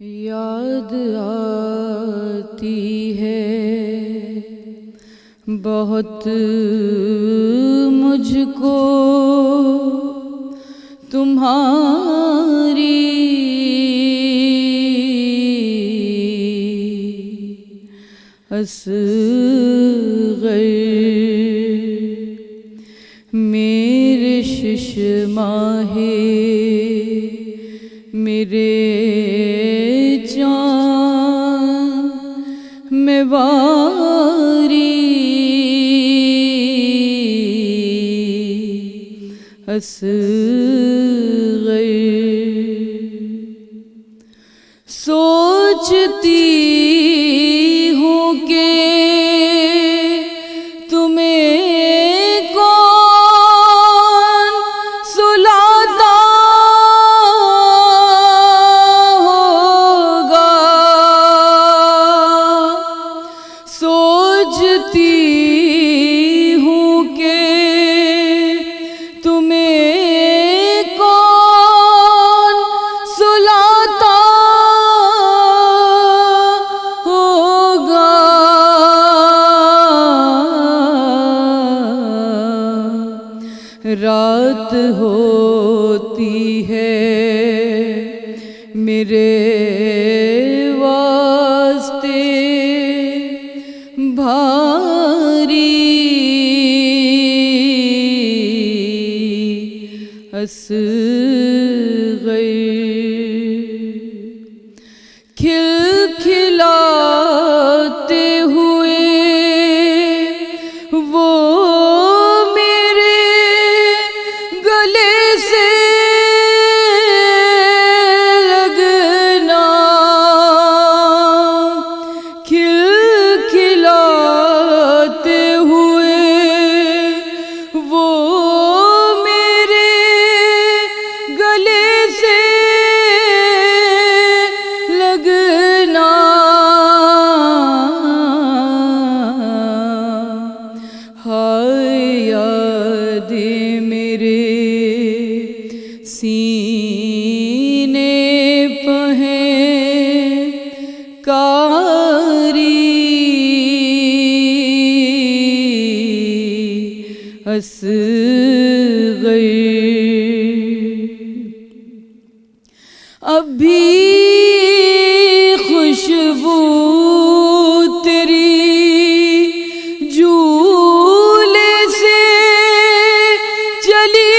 याद आती है बहुत मुझको तुम्हारी, असग़र मेरे शिशमाहे मेरे चाँद में वारी, असग़र सोचती हूँ कि तुम्हें कौन सुलाता होगा, सोचती हूँ कि तुम्हें कौन सुलाता होगा। रात होती है मेरे वास्ते भारी, असग़र खिलखिलाते हुए वो मेरे गले से लगना, खिलखिलाते हुए वो मेरे गले से लगना, हाय यादें मेरे सीने पे हैं कारी, असग़र अभी खुशबू तेरी झूले से चली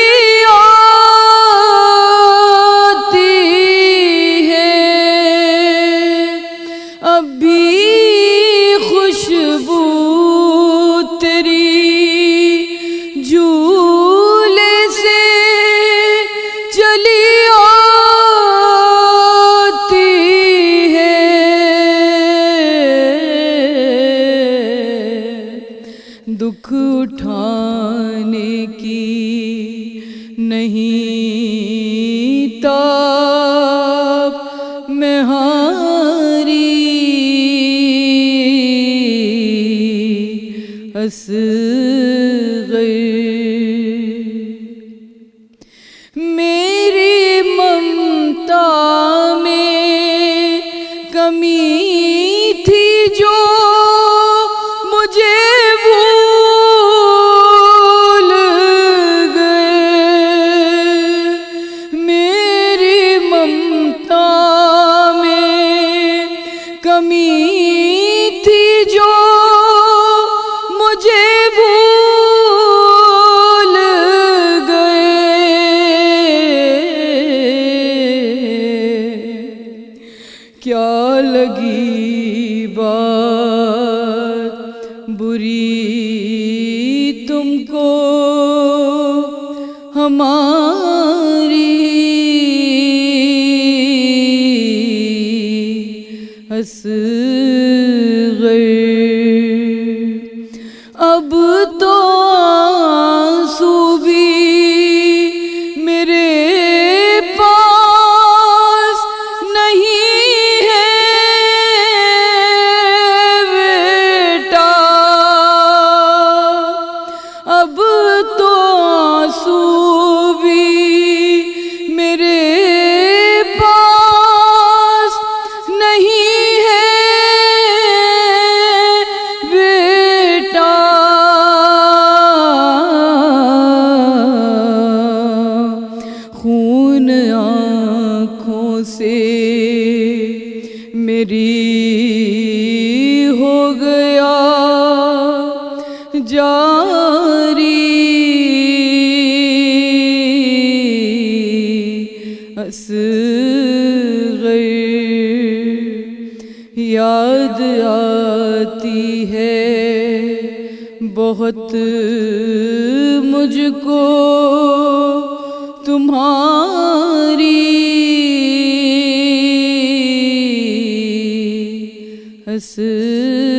आती है, अभी खुशबू तेरी झूले से चली दुख उठाने की नहीं ताब में हारी, असग़र मेरी ममता में कमी थी जो मुझे भूल गए, मेरी ममता में कमी थी जो मुझे भूल गए। क्या लगी बात बुरी तुमको हमारी, असग़र अब तो आंसू भी मेरे पास नहीं है बेटा, अब तो आंसू भी मेरे पास आँखों से मेरी हो गया जारी असग़र याद आती है बहुत मुझको तुम्हारी असग़र।